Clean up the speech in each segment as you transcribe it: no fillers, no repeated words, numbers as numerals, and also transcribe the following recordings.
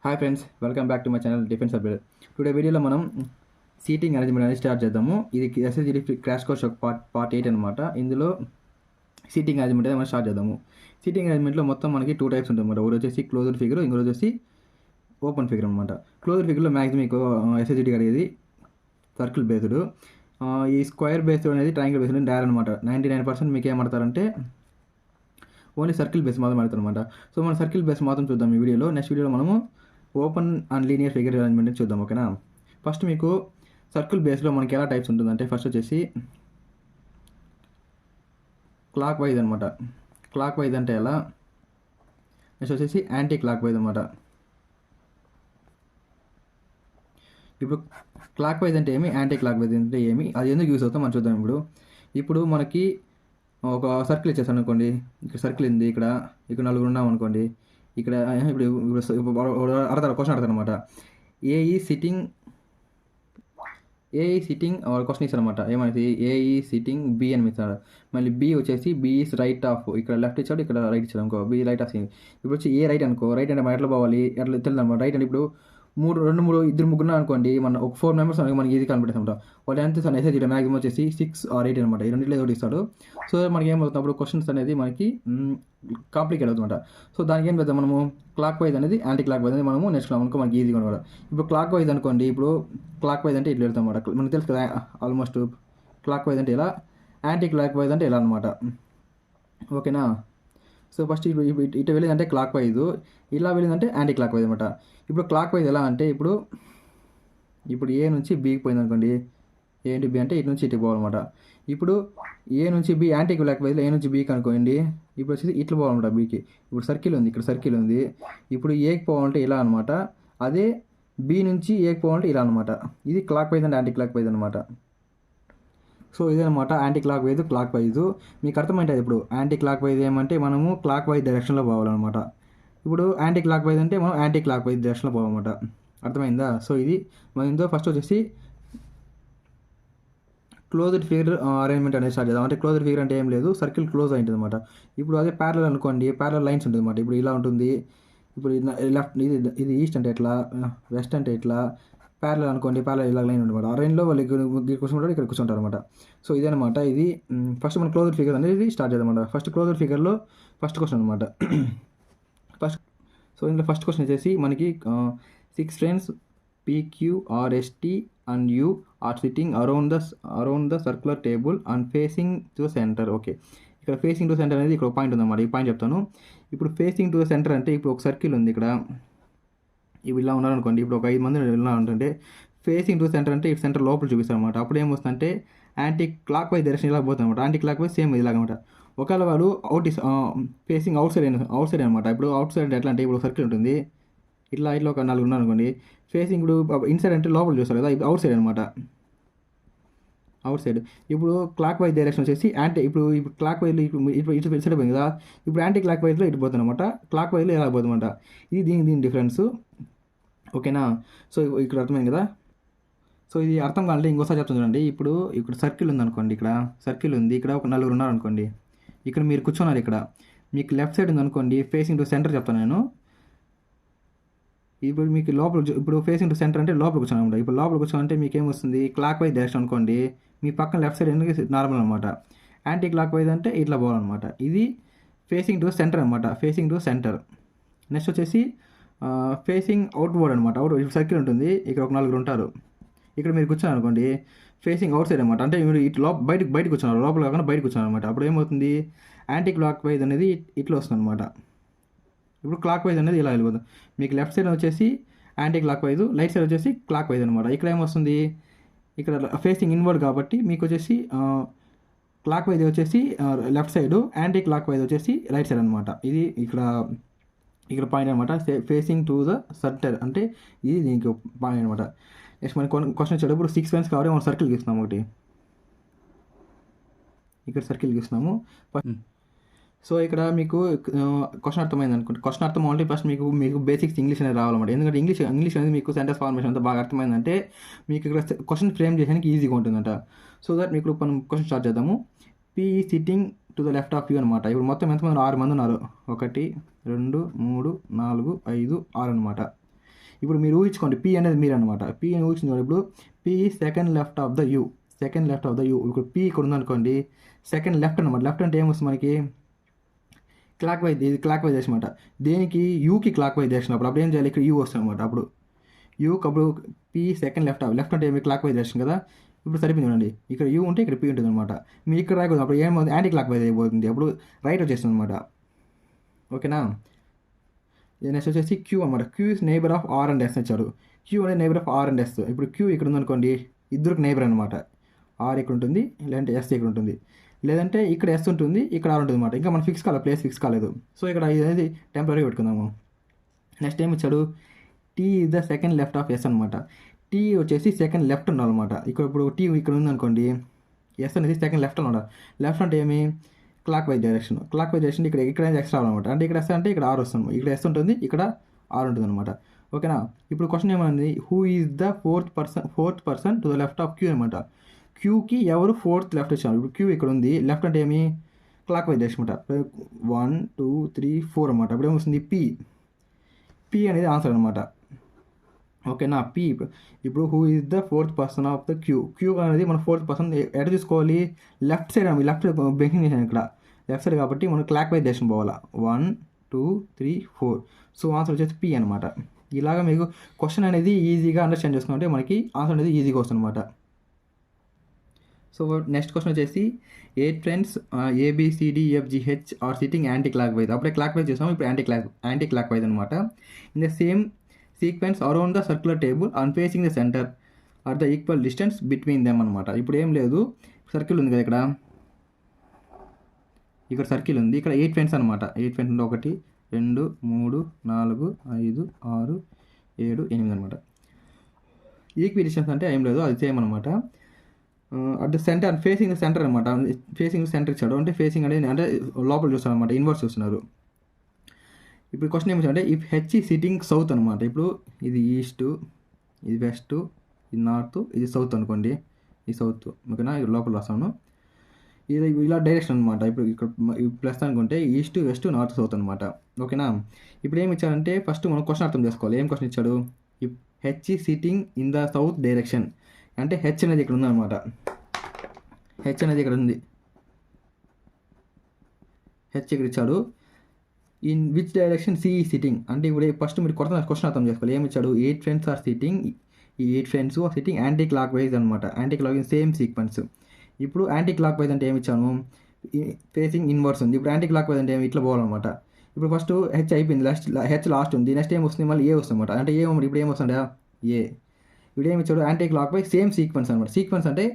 Hi friends, welcome back to my channel defence update. Today వీడియోలో మనం seating arrangement అనేది start చేద్దాము. ఇది ఎస్ఎస్జి క్రాష్ కోర్స్ పార్ట్ 8 అనమాట. ఇందులో సీటింగ్ అరేంజ్మెంట్ అనేది మనం స్టార్ట్ చేద్దాము. సీటింగ్ అరేంజ్మెంట్లో మొత్తం మనకి 2 టైప్స్ ఉంటుంది అనమాట. ఒకటి వచ్చేసి క్లోజ్డ్ ఫిగర్, ఇంకోటి వచ్చేసి ఓపెన్ ఫిగర్ అనమాట. క్లోజ్డ్ ఫిగర్లో మ్యాక్సిమం మీకు ఎస్ఎస్జి అనేది సర్కిల్ బేస్డ్, ఈ స్క్వేర్ బేస్డ్ అనేది ట్రయాంగిల్ బేస్డ్ డైర్ అనమాట. 99% మీకు ఏమంటారంటే ఓన్లీ సర్కిల్ బేస్ మాత్రం ఆడతారు అనమాట. సో మనం సర్కిల్ బేస్ మాత్రం చూద్దాం ఈ వీడియోలో. నెక్స్ట్ వీడియోలో మనము open and linear figure arrangement చూద్దాం, ఓకేనా. ఫస్ట్ మీకు సర్కిల్ బేస్లో మనకి ఎలా టైప్స్ ఉంటుందంటే, ఫస్ట్ వచ్చేసి క్లాక్ వైజ్ అనమాట. క్లాక్ వైజ్ అంటే ఎలా, నెక్స్ట్ వచ్చేసి యాంటీ క్లాక్ వైజ్ అనమాట. ఇప్పుడు క్లాక్ వైజ్ అంటే ఏమి, యాంటీ క్లాక్ వైజ్ అంటే ఏమి, అది ఎందుకు యూస్ అవుతాం మనం చూద్దాం. ఇప్పుడు మనకి ఒక సర్కిల్ ఇచ్చేసాను అనుకోండి. ఇక్కడ సర్కిల్ ఉంది, ఇక్కడ నలుగురు ఉన్నాం అనుకోండి. ఇక్కడ ఇప్పుడు అడతారు, క్వశ్చన్ అడతారు అనమాట. ఏఈ సిట్టింగ్ క్వశ్చన్ ఇస్తారు అనమాట. ఏమైంది, ఏఈ సిట్టింగ్ బి అని ఇస్తాడు. మళ్ళీ బి వచ్చేసి బి ఈస్ రైట్ ఆఫ్, ఇక్కడ లెఫ్ట్ ఇచ్చాడు, ఇక్కడ రైట్ ఇచ్చాడు అనుకో, బి రైట్ ఆఫ్. ఇప్పుడు వచ్చి ఏ రైట్ అనుకో, రైట్ అంటే మనం ఎట్లా పోవాలి, ఎట్లా తెలియదు అనమాట. రైట్ అంటే ఇప్పుడు ఇద్దరు ముగ్గురు అనుకోండి, మన ఒక 4 మెంబర్స్ మనకి ఈజీ కనిపెడతాం అనమాట. వాళ్ళు ఎంత సార్ మెసేజ్ ఇవ్వడం మ్యాక్సిమం వచ్చేసి 6 or 8 అనమాట. ఈ రెండింటిలో ఒకటి ఇస్తాడు. సో మనకి ఏమవుతుంది, అప్పుడు క్వశ్చన్స్ అనేది మనకి కాంప్లికేట్ అవుతుందన్నమాట. సో దానికి ఏం చేద్దాం మనము, క్లాక్ వైజ్ అనేది యాంటీ క్లాక్ వైజ్ అనేది మనము నేర్చుకున్నాం అనుకో, మనకి ఈజీగా అనమాట. ఇప్పుడు క్లాక్ వైజ్ అనుకోండి, ఇప్పుడు క్లాక్ వైజ్ అంటే ఇట్లా వెళ్తాం అనమాట. మనకు తెలుసు కదా ఆల్మోస్ట్. క్లాక్ వైజ్ అంటే ఇలా, యాంటీ క్లాక్ వైజ్ అంటే ఇలా అనమాట, ఓకేనా. సో ఫస్ట్ ఇటు వెళ్ళిందంటే క్లాక్ వైజ్, ఇలా వెళ్ళిందంటే యాంటీ క్లాక్ వైజ్ అనమాట. ఇప్పుడు క్లాక్ వైజ్ ఎలా అంటే, ఇప్పుడు ఏ నుంచి బీకి పోయింది అనుకోండి, ఏ నుంచి బి అంటే ఇటు నుంచి ఇటు పోవాలన్నమాట. ఇప్పుడు ఏ నుంచి బి యాంటీ క్లాక్ వైజ్లో ఏ నుంచి బీకి అనుకోండి, ఇప్పుడు వచ్చేసి ఇట్లా పోవాలన్నమాట బీకి. ఇప్పుడు సర్కిల్ ఉంది, ఇక్కడ సర్కిల్ ఉంది. ఇప్పుడు ఏకి పోవాలంటే ఇలా అనమాట. అదే బి నుంచి ఏకి పోవాలంటే ఇలా అనమాట. ఇది clock wise and anti clock wise అనమాట. సో ఇదనమాట anti clock wise, clock wise. మీకు అర్థమైంటుంది. ఇప్పుడు యాంటీ క్లాక్ వైజ్ ఏమంటే మనము క్లాక్ వైజ్ డైరెక్షన్లో పోవాలన్నమాట. ఇప్పుడు యాంటీ క్లాక్ వైజ్ అంటే మనం యాంటీ క్లాక్ వైజ్ డైరెక్షన్లో పోవాలన్నమాట. అర్థమైందా. సో ఇది మన ఇందులో ఫస్ట్ వచ్చేసి క్లోజ్డ్ ఫిగర్ అరేంజ్మెంట్ అనేది స్టార్ట్ చేద్దాం. అంటే క్లోజ్డ్ ఫిగర్ అంటే ఏం లేదు, సర్కిల్ క్లోజ్ అయింటుంది అనమాట. ఇప్పుడు అదే ప్యారలల్ అనుకోండి, ప్యారలల్ లైన్స్ ఉంటుంది అనమాట. ఇప్పుడు ఇలా ఉంటుంది. ఇప్పుడు లెఫ్ట్ ఇది ఈస్ట్ అంటే ఎట్లా, వెస్ట్ అంటే ఎట్లా, ప్యారలల్ అనుకోండి, ప్యారలల్ ఇలా లైన్ ఉంటుంది. ఆ లైన్లో వాళ్ళు కూర్చుంటారు, ఇక్కడ కూర్చుంటారు అనమాట. సో ఇదనమాట. ఇది ఫస్ట్ మనం క్లోజ్డ్ ఫిగర్ అనేది స్టార్ట్ చేద్దాం అనమాట. ఫస్ట్ క్లోజ్డ్ ఫిగర్లో ఫస్ట్ క్వశ్చన్ అనమాట. సో ఇందులో ఫస్ట్ క్వశ్చన్ వచ్చేసి మనకి 6 friends PQRST and U are sitting around the circular table and facing to the center. Okay, ఇక్కడ ఫేసింగ్ టు సెంటర్ అనేది ఇక్కడ ఒక పాయింట్ ఉందన్నమాట. ఈ పాయింట్ చెప్తాను. ఇప్పుడు ఫేసింగ్ టు ద సెంటర్ అంటే, ఇప్పుడు ఒక సర్కిల్ ఉంది ఇక్కడ, ఇవి ఇలా ఉన్నారనుకోండి. ఇప్పుడు ఒక 5 మంది ఇలా ఉంటుంటే, ఫేసింగ్ టు సెంటర్ అంటే ఇటు సెంటర్ లోపల చూపిస్తారు అనమాట. అప్పుడు ఏమొస్తుందంటే యాంటీ క్లాక్ వైజ్ డైరెక్షన్ ఇలా పోతుంది అనమాట. యాంటీ క్లాక్ వైజ్ సేమ్ ఇలాగనమాట. ఒకవేళ వాళ్ళు ఫేసింగ్ అవుట్ సైడ్ అనమాట. ఇప్పుడు అవుట్ సైడ్ ఎట్లా అంటే, ఇప్పుడు సర్కిల్ ఉంటుంది, ఇట్లా ఒక 4 ఉన్నారు అనుకోండి. ఫేసింగ్ ఇప్పుడు ఇన్సైడ్ అంటే లోపల చూస్తారు కదా, అవుట్ సైడ్ అనమాట, అవుట్ సైడ్. ఇప్పుడు క్లాక్ వైజ్ డైరెక్షన్ వచ్చేసి ఇప్పుడు క్లాక్ వైజ్ ఇప్పుడు ఇటు సైడ్ పోయింది కదా, ఇప్పుడు యాంటీ క్లాక్ వైజ్లో ఇటు పోతుంది అనమాట, క్లాక్ వైజ్లో ఎలా పోతుందన్నమాట. ఇది దీని డిఫరెన్స్, ఓకేనా. సో ఇక్కడ అర్థమైంది కదా. సో ఇది అర్థం కావాలంటే ఇంకోసారి చెప్తాను చూడండి. ఇప్పుడు సర్కిల్ ఉంది అనుకోండి, ఇక్కడ సర్కిల్ ఉంది, ఇక్కడ ఒక 4 ఉన్నారు అనుకోండి. ఇక్కడ మీరు కూర్చున్నారు, ఇక్కడ మీకు లెఫ్ట్ సైడ్ ఉంది అనుకోండి, ఫేసింగ్ టు సెంటర్ చెప్తాను నేను. ఇప్పుడు మీకు ఇప్పుడు ఫేసింగ్ టు సెంటర్ అంటే లోపల కూర్చోను అనమాట. ఇప్పుడు లోపల కూర్చోనంటే మీకు ఏమొస్తుంది, క్లాక్ వైజ్ డైరెక్షన్ అనుకోండి, మీ పక్కన లెఫ్ట్ సైడ్ ఎందుకు నార్మల్ అనమాట. యాంటీ క్లాక్ వైజ్ అంటే ఇట్లా పోవాలన్నమాట. ఇది ఫేసింగ్ టు సెంటర్ అనమాట, ఫేసింగ్ టు సెంటర్. నెక్స్ట్ వచ్చేసి ఫేసింగ్ అవుట్వర్డ్ అనమాట. ఇప్పుడు సర్కిల్ ఉంటుంది, ఇక్కడ ఒక 4 ఉంటారు, ఇక్కడ మీరు కూర్చున్నారు అనుకోండి, ఫేసింగ్ అవుట్ సైడ్ అనమాట. అంటే మీరు ఇటు బయటకు కూర్చున్నారు, లోపల కాకుండా బయటకు కూర్చున్నారు అనమాట. అప్పుడు ఏమవుతుంది, యాంటీ క్లాక్ వైజ్ అనేది ఇట్లా వస్తుంది అనమాట. ఇప్పుడు క్లాక్ వైజ్ అనేది ఇలా వెళ్ళిపోతుంది. మీకు లెఫ్ట్ సైడ్ వచ్చేసి anti clock wise, right side వచ్చేసి క్లాక్ వైజ్ అనమాట. ఇక్కడ ఏమొస్తుంది, ఇక్కడ ఫేసింగ్ ఇన్వర్డ్ కాబట్టి మీకు వచ్చేసి క్లాక్ వైజ్ వచ్చేసి left side, anti clock wise వచ్చేసి రైట్ సైడ్ అనమాట. ఇది ఇక్కడ పాయింట్ అనమాట. ఫేసింగ్ టు ద సెంటర్ అంటే ఇది దీనికి పాయింట్ అనమాట. నెక్స్ట్ మనకి క్వశ్చన్ వచ్చేటప్పుడు 6 friends కాబట్టి మనం సర్కిల్ గీస్తున్నాము. ఒకటి ఇక్కడ సర్కిల్ గీస్తున్నాము. సో ఇక్కడ మీకు క్వశ్చన్ అర్థమైంది అనుకుంటే, క్వశ్చన్ అర్థం అవ్వాలంటే ఫస్ట్ మీకు బేసిక్స్ ఇంగ్లీష్ అనేది రావాలన్నమాట. ఎందుకంటే ఇంగ్లీష్ అనేది మీకు సెంటెన్స్ ఫార్మేషన్ అంతా బాగా అర్థమైందంటే మీకు ఇక్కడ క్వశ్చన్ ఫ్రేమ్ చేయడానికి ఈజీగా ఉంటుందంట. సో దట్ మీకు మనం క్వశ్చన్ స్టార్ట్ చేద్దాము. P sitting to the left of you అనమాట. ఇప్పుడు మొత్తం ఎంతమంది 6 మంది ఉన్నారు. 1 2 3 4 5 6 అనమాట. ఇప్పుడు మీరు ఊహించుకోండి, పీ అనేది మీరు అనమాట. పీ అని ఊహించుకోండి. ఇప్పుడు P second left of the you, second left of the you. ఇప్పుడు పీ ఇక్కడ ఉందనుకోండి, సెకండ్ లెఫ్ట్ అనమాట. లెఫ్ట్ అంటే ఏమొస్తుంది మనకి, క్లాక్ వైజ్, ఇది క్లాక్ వైజ్ అనమాట. దేనికి, యూకి క్లాక్ వైజ్ చేసినప్పుడు అప్పుడు ఏం చేయాలి, ఇక్కడ యూ వస్తుంది అనమాట. అప్పుడు యూకి అప్పుడు పీ సెకండ్ లెఫ్ట్, లెఫ్ట్ అంటే ఏమి క్లాక్ వైజ్ చేస్తుంది కదా. ఇప్పుడు సరిపోయింది చూడండి, ఇక్కడ యూ ఉంటే ఇక్కడ పీ ఉంటుంది అనమాట. మీరు ఇక్కడ రాయకూడదు, అప్పుడు ఏమవుతుంది, యాంటీ క్లాక్ వైజ్ అయిపోతుంది, అప్పుడు రైట్ వచ్చేస్తుంది అనమాట. ఓకేనా. నెక్స్ట్ వచ్చేసి క్యూ అనమాట. Q is neighbour of R and S ఇచ్చాడు. క్యూ అనేది neighbour of R and S. ఇప్పుడు క్యూ ఇక్కడ ఉందనుకోండి, ఇద్దరికి నైబర్ అనమాట. ఆర్ ఇక్కడ ఉంటుంది, లేదంటే ఎస్ ఇక్కడ ఉంటుంది, లేదంటే ఇక్కడ ఎస్ ఉంటుంది, ఇక్కడ ఆర్ ఉంటుంది అనమాట. ఇంకా మనం ఫిక్స్ కాలేదు, ప్లేస్ ఫిక్స్ కాలేదు. సో ఇక్కడ ఇది అనేది టెంపరీ పెట్టుకుందాము. నెక్స్ట్ ఏం ఇచ్చాడు, T is the second left of S అనమాట. టీ వచ్చేసి సెకండ్ లెఫ్ట్ ఉండాలన్నమాట. ఇక్కడ ఇప్పుడు టీ ఇక్కడ ఉందనుకోండి, ఎస్ అనేది సెకండ్ లెఫ్ట్ అనమాట. లెఫ్ట్ అంటే ఏమి, clock wise direction. Clock wise direction ఇక్కడ ఎక్స్ రావాలన్నమాట. అంటే ఇక్కడ ఎస్ అంటే ఇక్కడ ఆర్ వస్తుంది, ఇక్కడ ఎస్ ఉంటుంది, ఇక్కడ ఆర్ ఉంటుంది అనమాట. ఓకేనా. ఇప్పుడు క్వశ్చన్ ఏమైంది, who is the fourth person to the left of Q అనమాట. క్యూకి ఎవరు ఫోర్త్ లెఫ్ట్ వచ్చారు. ఇప్పుడు క్యూ ఇక్కడ ఉంది, లెఫ్ట్ అంటే ఏమి, క్లాక్ వైజ్ డైరెక్షన్ అనమాట. 1 2 3 4 అనమాట. ఇప్పుడు ఏమొస్తుంది, పీ అనేది ఆన్సర్ అనమాట. ఓకేనా. పీ ఇప్పుడు who is the fourth person of the Q అనేది మన ఫోర్త్ పర్సన్ ఎక్కడ తీసుకోవాలి, లెఫ్ట్ సైడ్ అని, లెఫ్ట్ బెంకింగ్ చేసాను ఇక్కడ లెఫ్ట్ సైడ్ కాబట్టి మనం క్లాక్ వైజ్ డైరెక్షన్ పోవాలా. 1 2 3 4. సో ఆన్సర్ వచ్చేసి పీ అనమాట. ఇలాగ మీకు క్వశ్చన్ అనేది ఈజీగా అండర్స్టాండ్ చేసుకుంటే మనకి ఆన్సర్ అనేది ఈజీగా వస్తుంది అనమాట. సో నెక్స్ట్ క్వశ్చన్ వచ్చేసి 8 friends ABCDEFGH are sitting anticlockwise. అప్పుడే క్లాక్ వైజ్ చేసాము, ఇప్పుడు యాంటీ క్లాక్ వైజ్ అనమాట. In the same sequence around the circular table and facing the centre are the equal distance between them అనమాట. ఇప్పుడు ఏం లేదు, circle ఉంది కదా, ఇక్కడ సర్కిల్ ఉంది, ఇక్కడ 8 ఫ్రెండ్స్ అనమాట. 8 ఫ్రెండ్స్ ఉంటే 1 2 3 4 5 6 7 8 అనమాట. ఈక్వల్ డిస్టెన్స్ అంటే ఏం లేదు, అది సేమ్ అనమాట. At the centre, facing the centre అనమాట. ఫేసింగ్ సెంటర్ ఇచ్చాడు అంటే ఫేసింగ్ అనేది అంటే లోపల చూస్తారు అనమాట, ఇన్వర్స్ చూస్తున్నారు. ఇప్పుడు క్వశ్చన్ ఏమిటంటే ఇఫ్ హెచ్ ఈ సిట్టింగ్ సౌత్ అనమాట. ఇప్పుడు ఇది ఈస్ట్, ఇది వెస్ట్, ఇది నార్త్, ఇది సౌత్ అనుకోండి, ఈ సౌత్. ఓకేనా. ఇది లోపల రాస్తాను, ఇది ఇలా డైరెక్షన్ అనమాట. ఇప్పుడు ఇక్కడ ప్లస్ అనుకుంటే ఈస్ట్ వెస్ట్ నార్త్ సౌత్ అనమాట. ఓకేనా. ఇప్పుడు ఏమి ఇచ్చారంటే ఫస్ట్ మనం క్వశ్చన్ అర్థం చేసుకోవాలి. ఏం క్వశ్చన్ ఇచ్చాడు, ఇఫ్ హెచ్ ఈ sitting in the south direction అంటే హెచ్ అనేది ఇక్కడ ఉందన్నమాట. హెచ్ అనేది ఇక్కడ ఉంది, హెచ్ ఇక్కడ ఇచ్చాడు. ఇన్ విచ్ డైరెక్షన్ సి ఈ సిట్టింగ్ అంటే ఇప్పుడు ఫస్ట్ మీరు క్వశ్చన్ అర్థం చేసుకోవాలి. ఏమి ఇచ్చాడు, 8 ఫ్రెండ్స్ ఆర్ సిట్టింగ్, ఈ 8 friends are sitting anticlockwise అనమాట. Anticlockwise same sequence. ఇప్పుడు యాంటీ క్లాక్ వైజ్ అంటే ఏమి ఇచ్చాను, ఫేసింగ్ ఇన్వర్స్ ఉంది. ఇప్పుడు యాంటీ క్లాక్ వైజ్ అంటే ఏమి, ఇట్లా పోవాలన్నమాట. ఇప్పుడు ఫస్ట్ హెచ్ అయిపోయింది, హెచ్ లాస్ట్ ఉంది, నెక్స్ట్ ఏం వస్తుంది, మళ్ళీ ఏ వస్తుంది అనమాట. అంటే ఇప్పుడు ఏం వస్తుందా, ఏ. ఇప్పుడు ఏమి ఇచ్చాడు, anti clock wise same sequence అనమాట. సీక్వెన్స్ అంటే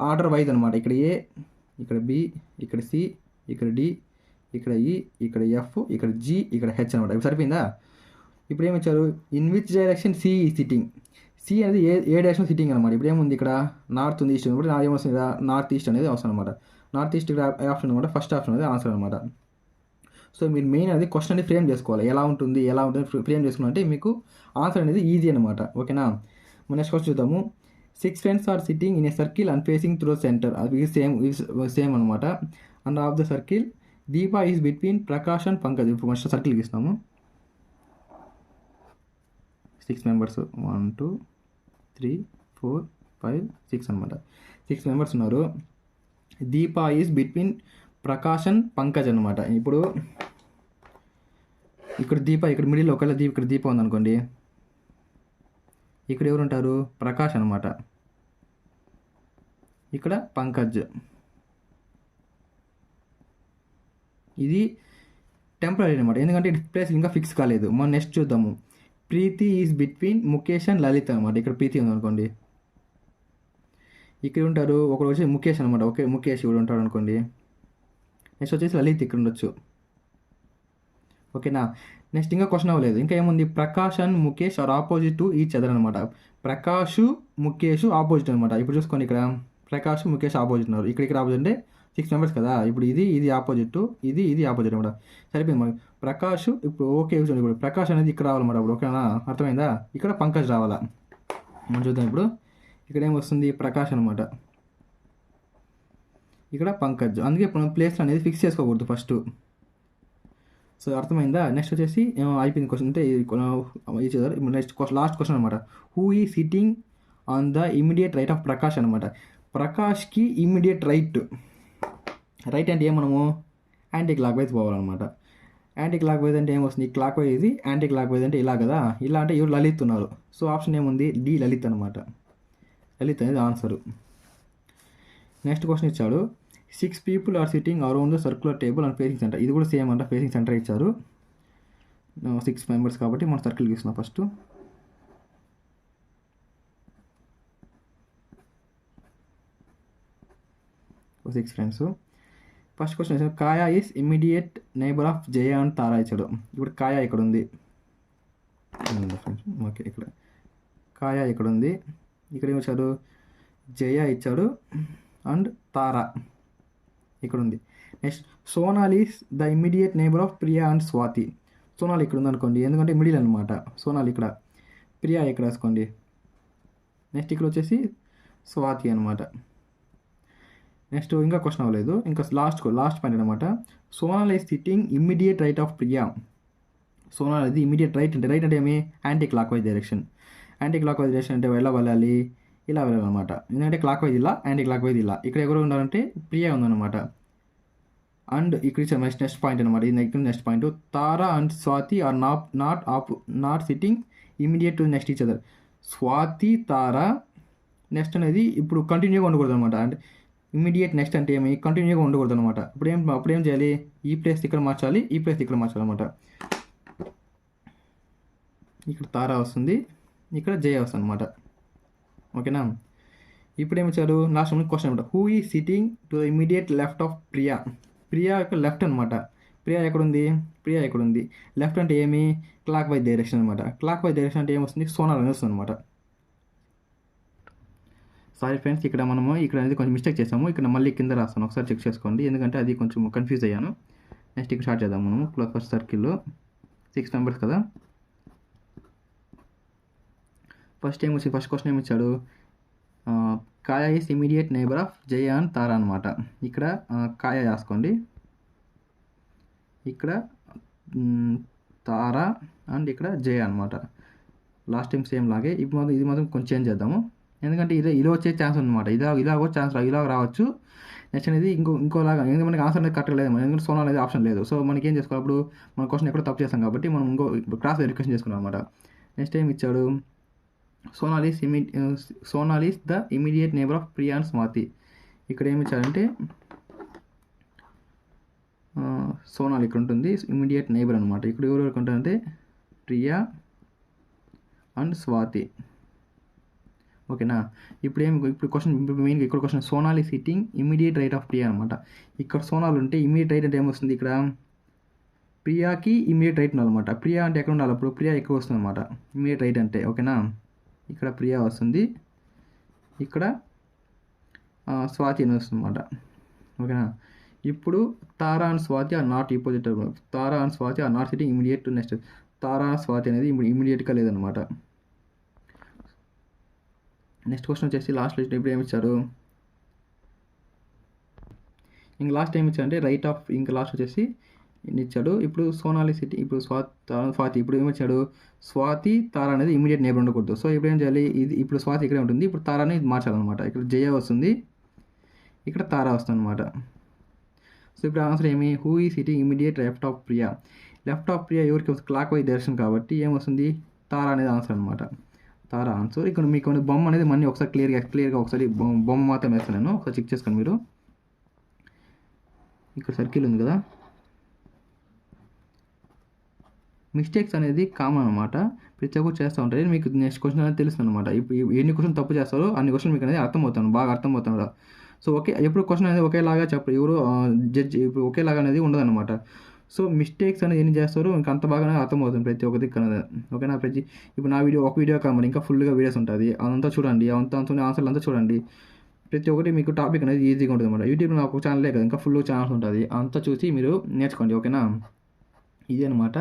ఆర్డర్ వైజ్ అనమాట. ఇక్కడ ఏ, ఇక్కడ బి, ఇక్కడ సి, ఇక్కడ డి, ఇక్కడ ఈ, ఇక్కడ ఎఫ్, ఇక్కడ జి, ఇక్కడ హెచ్ అనమాట. ఇప్పుడు సరిపోయిందా. ఇప్పుడు ఏమి ఇచ్చారు, ఇన్ విచ్ డైరెక్షన్ సి ఈ సిట్టింగ్. సి అనేది ఏ డైరెక్షన్ సిట్టింగ్ అనమాట. ఇప్పుడు ఏముంది, ఇక్కడ నార్త్ ఉంది, ఈస్ట్ ఉంది. ఇప్పుడు ఏమొస్తుంది, నార్త్ ఈస్ట్ అనేది అవసరం అనమాట. నార్త్ ఈస్ట్ ఇక్కడ ఆప్షన్ అనమాట, ఫస్ట్ ఆప్షన్ అనేది ఆన్సర్ అనమాట. సో మీరు మెయిన్ అనేది క్వశ్చన్ అనేది ఫ్రేమ్ చేసుకోవాలి, ఎలా ఉంటుంది ఫ్రేమ్ చేసుకున్నారంటే మీకు ఆన్సర్ అనేది ఈజీ అనమాట. ఓకేనా. నెక్స్ట్ క్వశ్చన్ చూద్దాము. 6 friends are sitting in a circle and facing through centre. అది సేమ్ అనమాట. And of the circle Deepa is between Prakash and Pankaj. ఇప్పుడు ఫస్ట్ సర్కిల్కి ఇస్తాము. 6 మెంబర్స్ 1 2 3 4 5 6 అనమాట. 6 మెంబర్స్ ఉన్నారు. Deepa is between Prakash and Pankaj అనమాట. ఇప్పుడు ఇక్కడ దీప, ఇక్కడ మిడిల్లో ఒకవేళ ఇక్కడ దీప ఉందనుకోండి, ఇక్కడ ఎవరు ఉంటారు, ప్రకాష్ అనమాట, ఇక్కడ పంకజ్. ఇది టెంపరీ అనమాట, ఎందుకంటే ప్లేస్ ఇంకా ఫిక్స్ కాలేదు. మనం నెక్స్ట్ చూద్దాము. Preeti is between Mukesh and Lalit అనమాట. ఇక్కడ ప్రీతి ఉందనుకోండి, ఇక్కడ ఉంటారు ఒకడు వచ్చి ముఖేష్ అనమాట. ఓకే, ముఖేష్ ఇక్కడ ఉంటాడు అనుకోండి. నెక్స్ట్ వచ్చేసి లలిత్ ఇక్కడ ఉండొచ్చు. ఓకేనా. నెక్స్ట్ ఇంకా క్వశ్చన్ అవ్వలేదు, ఇంకా ఏముంది, Prakash and Mukesh are opposite to each other అనమాట. ప్రకాష్ ముఖేష్ ఆపోజిట్ అనమాట. ఇప్పుడు చూసుకోండి, ఇక్కడ ప్రకాష్ ముఖేష్ ఆపోజిట్ ఉన్నారు. ఇక్కడ ఆపోజిట్ అంటే 6 మెంబర్స్ కదా. ఇప్పుడు ఇది ఆపోజిట్, ఇది ఆపోజిట్ అనమాట. సరిపోయింది మనకి. ప్రకాష్ ఇప్పుడు ఓకే చూడండి, ఇప్పుడు ప్రకాష్ అనేది ఇక్కడ రావాలన్నమాట. ఇప్పుడు ఓకేనా, అర్థమైందా. ఇక్కడ పంకజ్ రావాలా. మనం చూద్దాం. ఇప్పుడు ఇక్కడ ఏమొస్తుంది, ప్రకాష్ అనమాట, ఇక్కడ పంకజ్. అందుకే మనం ప్లేస్ అనేది ఫిక్స్ చేసుకోకూడదు ఫస్ట్. సో అర్థమైందా? నెక్స్ట్ వచ్చేసి అయిపోయింది క్వశ్చన్ అంటే ఇది చదవాలి. ఇప్పుడు నెక్స్ట్ లాస్ట్ క్వశ్చన్ అనమాట. Who is sitting on the immediate right of Prakash అనమాట. ప్రకాష్కి ఇమీడియట్ రైట్ అంటే ఏమనము యాంటీ క్లాక్ వైజ్ పోవాలన్నమాట. యాంటీ క్లాక్ వైజ్ అంటే ఏమొస్తుంది? క్లాక్ వైజ్ ఇది, యాంటీ క్లాక్ వైజ్ అంటే ఇలా కదా. ఇలా అంటే ఎవరు? లలిత్ ఉన్నారు. సో ఆప్షన్ ఏముంది? డి లలిత్ అనమాట. లలిత్ అనేది ఆన్సరు. నెక్స్ట్ క్వశ్చన్ ఇచ్చాడు. 6 people are sitting around the circular table and facing centre. ఇది కూడా సేమ్ అంట, ఫేసింగ్ సెంటర్ ఇచ్చారు. 6 members కాబట్టి మనం సర్కిల్ గీస్తున్నాం first. Six friends. First question ఇచ్చాడు. Kaya is immediate neighbour of Jaya and Tara ఇచ్చాడు. ఇప్పుడు కాయా ఇక్కడ ఉంది. ఓకే, ఇక్కడ కాయా ఇక్కడ ఉంది. ఇక్కడ ఏమిచ్చాడు? జయ ఇచ్చాడు అండ్ తారా ఇక్కడ ఉంది. Next Sonal is the immediate neighbour of Priya and Swathi. Sonal ఇక్కడ ఉంది అనుకోండి, ఎందుకంటే మిడిల్ అనమాట. సోనాల్ ఇక్కడ, ప్రియా ఇక్కడ వేసుకోండి. నెక్స్ట్ ఇక్కడ వచ్చేసి స్వాతి అనమాట. నెక్స్ట్ ఇంకా క్వశ్చన్ అవ్వలేదు, ఇంకా లాస్ట్ పాయింట్ అనమాట. Sonal is sitting immediate right of Priya. Sonal అది ఇమీడియట్ రైట్ అంటే ఏమి? Anti clock wise direction. Anti clock wise direction అంటే ఎలా వెళ్ళాలి? ఇలా వెళ్ళాలన్నమాట. ఎందుకంటే క్లాక్ వైజ్ ఇలా, యాంటీ క్లాక్ వైజ్ ఇలా. ఇక్కడ ఎవరు ఉండాలంటే ప్రియా ఉందన్నమాట. అండ్ ఇక్కడ ఇచ్చిన నెక్స్ట్ పాయింట్ అనమాట. ఇది next point. Tara and Swati are not sitting immediate to next each other. Swati Tara next అనేది ఇప్పుడు కంటిన్యూగా ఉండకూడదు అనమాట. అంటే ఇమీడియట్ నెక్స్ట్ అంటే ఏమి? కంటిన్యూగా ఉండకూడదు అనమాట. అప్పుడు ఏం చేయాలి? ఈ ప్లేస్ ఇక్కడ మార్చాలి, ఈ ప్లేస్ ఇక్కడ మార్చాలి అనమాట. ఇక్కడ తారా వస్తుంది, ఇక్కడ జయ వస్తుంది అనమాట. ఓకేనా? ఇప్పుడు ఏమి ఇచ్చారు? లాస్ట్ క్వశ్చన్ అనమాట. Who is sitting to the immediate left of Priya. Priya యొక్క లెఫ్ట్ అనమాట. ప్రియా ఎక్కడుంది? ప్రియా ఎక్కడుంది? లెఫ్ట్ అంటే ఏమి? క్లాక్ వైజ్ డైరెక్షన్ అనమాట. క్లాక్ వైజ్ డైరెక్షన్ అంటే ఏమొస్తుంది? సోనాల్ అని వస్తుంది అనమాట. సారీ ఫ్రెండ్స్, ఇక్కడ అనేది కొంచెం మిస్టేక్ చేసాము. ఇక్కడ మళ్ళీ కింద రాస్తాను, ఒకసారి చెక్ చేసుకోండి, ఎందుకంటే అది కొంచెం కన్ఫ్యూజ్ అయ్యాను. నెక్స్ట్ ఇక్కడ స్టార్ట్ చేద్దాం మనము. ఫస్ట్ సర్కిల్లో 6 members కదా. ఫస్ట్ క్వశ్చన్ ఏమి ఇచ్చాడు? Kaya is immediate neighbour of Jaya and Tara అనమాట. ఇక్కడ కాయా రాసుకోండి, ఇక్కడ తారా అండ్ ఇక్కడ జయ అనమాట. లాస్ట్ టైం సేమ్ లాగే ఇది మాత్రం కొంచెం చేంజ్ చేద్దాము, ఎందుకంటే ఇలా వచ్చే ఛాన్స్ ఉందన్నమాట. ఇలా ఛాన్స్ ఇలా రావచ్చు. నెక్స్ట్ అనేది ఇంకోలాగా, ఎందుకంటే మనకి ఆన్సర్ అనేది కరెక్ట్ లేదు, ఎందుకంటే సోనాల్ అనేది ఆప్షన్ లేదు. సో మనకి ఏం చేసుకోవాలి? అప్పుడు మన క్వశ్చన్ ఎక్కడ తప్పు చేస్తాం కాబట్టి మనం క్రాస్ వెరిఫికేషన్ చేసుకున్నాం అనమాట. నెక్స్ట్ ఏం ఇచ్చాడు? Sonal is the immediate neighbour of Priya and Swathi. ఇక్కడ ఏమి ఇచ్చారంటే సోనాల్ ఇక్కడ ఉంటుంది, ఇమీడియట్ నేబర్ అనమాట. ఇక్కడ ఎవరెవరికి ఉంటారంటే ప్రియా అండ్ స్వాతి. ఓకేనా? ఇప్పుడు మెయిన్గా ఇక్కడ question Sonal is sitting immediate right of Priya అనమాట. ఇక్కడ సోనాల్ ఉంటే ఇమీడియట్ రైట్ అంటే ఏమొస్తుంది? ఇక్కడ ప్రియాకి ఇమీడియట్ రైట్ ఉండాలన్నమాట. ప్రియా అంటే ఎక్కడ ఉండాలి? అప్పుడు ప్రియా ఎక్కువ వస్తుంది అనమాట ఇమీడియట్ రైట్ అంటే. ఓకేనా? ఇక్కడ ప్రియా వస్తుంది, ఇక్కడ స్వాతి అని వస్తుంది అనమాట. ఓకేనా? ఇప్పుడు Tara and Swati are not opposite. Tara and Swati are not sitting immediate to next. Tara Swati అనేది ఇమీడియట్గా లేదనమాట. నెక్స్ట్ క్వశ్చన్ వచ్చేసి లాస్ట్లో ఇప్పుడు ఏమి ఇచ్చారు? ఇంక లాస్ట్ ఏమి ఇచ్చారంటే రైట్ ఆఫ్, ఇంకా లాస్ట్ వచ్చేసి ఇచ్చాడు. ఇప్పుడు సోనాలి సిటీ, ఇప్పుడు స్వాతి ఇప్పుడు ఏమిచ్చాడు? స్వాతి తారా అనేది ఇమీడియట్ నేబర్ ఉండకూడదు. సో ఇప్పుడు ఏం చేయాలి? ఇప్పుడు స్వాతి ఇక్కడే ఉంటుంది, ఇప్పుడు తారాని మార్చాలన్నమాట. ఇక్కడ జయ వస్తుంది, ఇక్కడ తారా వస్తుంది అనమాట. సో ఇప్పుడు ఆన్సర్ ఏమి? హూ ఈ city immediate left of Priya. Left of Priya ఎవరికి క్లాక్ వైజ్ డైరెక్షన్ కాబట్టి ఏమొస్తుంది? తారా అనేది ఆన్సర్ అనమాట. తారా ఆన్సర్. ఇక్కడ మీకు బొమ్మ అనేది మళ్ళీ ఒకసారి క్లియర్గా ఒకసారి బొమ్మ మాత్రం వేస్తాను నేను, ఒకసారి చెక్ చేసుకోండి మీరు. ఇక్కడ సర్కిల్ ఉంది కదా, మిస్టేక్స్ అనేది కామన్ అనమాట, ప్రతి ఒక్కరు చేస్తూ ఉంటారు. మీకు నెక్స్ట్ క్వశ్చన్ అనేది తెలుస్తుంది అనమాట. ఇప్పుడు ఎన్ని క్వశ్చన్ తప్పు చేస్తారో అన్ని క్వశ్చన్ మీకు అనేది బాగా అర్థమవుతాను. సో ఎప్పుడు క్వశ్చన్ అనేది ఒకేలాగా చెప్పరు, ఎవరు జడ్జ్ ఇప్పుడు ఒకేలాగా అనేది ఉండదు అనమాట. సో మిస్టేక్స్ అనేది ఎన్ని చేస్తారో ఇంకా అంత బాగానే అర్థమవుతుంది ప్రతి ఒక్కటి అనేది. ఓకేనా? ఇప్పుడు నా ఒక వీడియో కావాలి, ఇంకా ఫుల్గా వీడియోస్ ఉంటుంది, అదంతా చూడండి, ఆన్సర్లు అంతా చూడండి. ప్రతి ఒక్కటి మీకు టాపిక్ అనేది ఈజీగా ఉంటుంది అనమాట. యూట్యూబ్లో నాకు ఒక ఛానలే కదా, ఇంకా ఫుల్ ఛానల్స్ ఉంటుంది, అంతా చూసి మీరు నేర్చుకోండి. ఓకేనా? ఇదే అనమాట.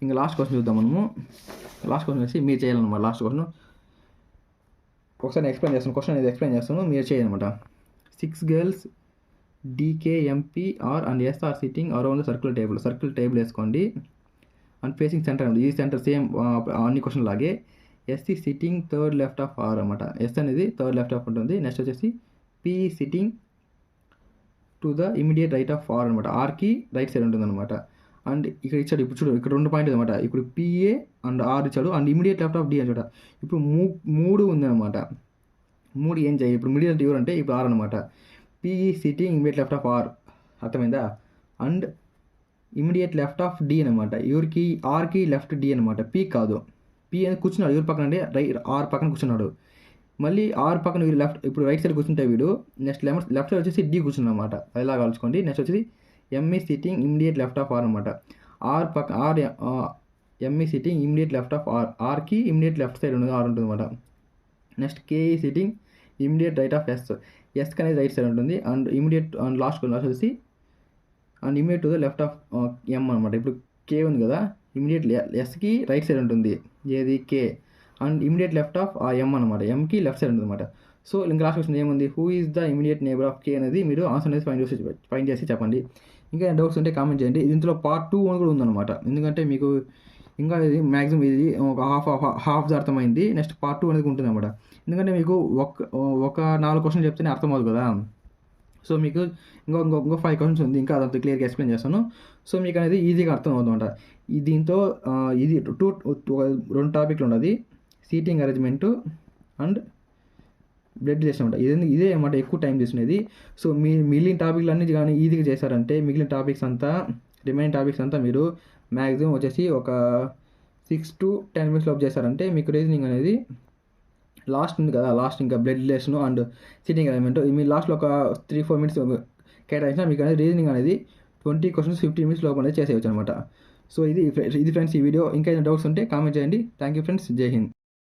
ఇంకా లాస్ట్ క్వశ్చన్ చూద్దాం మనము. లాస్ట్ క్వశ్చన్ వచ్చి మీరు చేయాలన్నమాట. లాస్ట్ క్వశ్చన్ ఒకసారి ఎక్స్ప్లెయిన్ చేస్తాను, మీరు చేయాలన్నమాట. 6 girls DKMPR and S are sitting around the circle table వేసుకోండి. అండ్ ఫేసింగ్ సెంటర్ ఉంది, ఈ సెంటర్ సేమ్ అన్ని క్వశ్చన్ లాగే. ఎస్ ఈ sitting third left of R అనమాట. ఎస్ అనేది థర్డ్ లెఫ్ట్ ఆఫ్ ఉంటుంది. నెక్స్ట్ వచ్చేసి P sitting to the immediate right of R అనమాట. ఆర్కి రైట్ సైడ్ ఉంటుంది అనమాట. అండ్ ఇక్కడ ఇచ్చాడు, ఇప్పుడు చూడు ఇక్కడ 2 పాయింట్ అనమాట. ఇప్పుడు పిఏ అండ్ ఆర్ ఇచ్చాడు, and immediate left of D అని చూడ. ఇప్పుడు 3 ఉంది అనమాట. 3 ఏం చేయాలి, ఇప్పుడు ఇమీడియట్ ఎవరు అంటే ఇప్పుడు ఆర్ అనమాట. P is sitting immediate left of R, అర్థమైందా? And immediate left of D అనమాట. ఎవరికి, ఆర్కి లెఫ్ట్ డి అనమాట, పీ కాదు. పీ అనేది కూర్చున్నాడు ఎవరి పక్కన అంటే ఆర్ పక్కన కూర్చున్నాడు. మళ్ళీ ఆర్ పక్కన వీడు లెఫ్ట్, ఇప్పుడు రైట్ సైడ్ కూర్చుంటే వీడు నెక్స్ట్ లెఫ్ట్ సైడ్ వచ్చేసి డి కూర్చున్నాడు అనమాట. అలా కలుసుకోండి. నెక్స్ట్ వచ్చేసి M is sitting immediate left of R అనమాట. M is sitting immediate left of R, ఆర్కి ఇమీడియట్ లెఫ్ట్ సైడ్ ఉంటుంది ఆర్ ఉంటుంది అనమాట. Next K is sitting immediate right of ఎస్కి అనేది రైట్ సైడ్ ఉంటుంది. అండ్ ఇమీడియట్ అండ్ లాస్ట్ వచ్చేసి and immediate to the left of M అనమాట. ఇప్పుడు కే ఉంది కదా, ఇమీడియట్ ఎస్కి రైట్ సైడ్ ఉంటుంది ఏది కే, అండ్ ఇమీడియట్ లెఫ్ట్ ఆఫ్ ఆ ఎం అనమాట. ఎంకి లెఫ్ట్ సైడ్ ఉంటుంది అనమాట. సో ఇంకా లాస్ట్ క్వశ్చన్ ఏముంది, who is the immediate neighbour of K అనేది మీరు ఆన్సర్ అనేది ఫైండ్ చేసి చెప్పండి. ఇంకా డౌట్స్ ఉంటే కామెంట్ చేయండి. ఇందులో పార్ట్ 2 కూడా ఉందన్నమాట. ఎందుకంటే మీకు ఇంకా ఇది మ్యాక్సిమం ఇది ఒక హాఫ్ అర్థమైంది. నెక్స్ట్ పార్ట్ 2 అనేది ఉంటుంది అనమాట. ఎందుకంటే మీకు ఒక 4 క్వశ్చన్ చెప్తేనే అర్థమవుతుంది కదా. సో మీకు ఇంకో 5 క్వశ్చన్స్ ఉంది, ఇంకా అదంతా క్లియర్గా ఎక్స్ప్లెయిన్ చేస్తాను. సో మీకు అనేది ఈజీగా అర్థం అవుతుందంట. దీంతో ఇది 2 టాపిక్లు ఉన్నది, seating arrangement and blood test అనమాట. ఇదే అనమాట ఎక్కువ టైం తీసుకునేది. సో మిగిలిన టాపిక్లు అన్నీ కానీ ఈజీగా చేశారంటే రిమైనింగ్ టాపిక్స్ అంతా మీరు మ్యాక్సిమం వచ్చేసి ఒక 6 to 10 minutes లోపు చేశారంటే మీకు రీజనింగ్ అనేది లాస్ట్ ఉంది కదా, లాస్ట్ ఇంకా blood relation and sitting arrangement మీ లాస్ట్లో ఒక 3-4 minutes కేటాయించినా మీకు అనేది రీజనింగ్ అనేది 20 questions 15 minutes లోపు అనేది చేసేయచ్చు అనమాట. సో ఇది ఫ్రెండ్స్ ఈ వీడియో. ఇంకా ఏదైనా డౌట్స్ ఉంటే కామెంట్ చేయండి. థ్యాంక్ యూ ఫ్రెండ్స్, జై హింద్.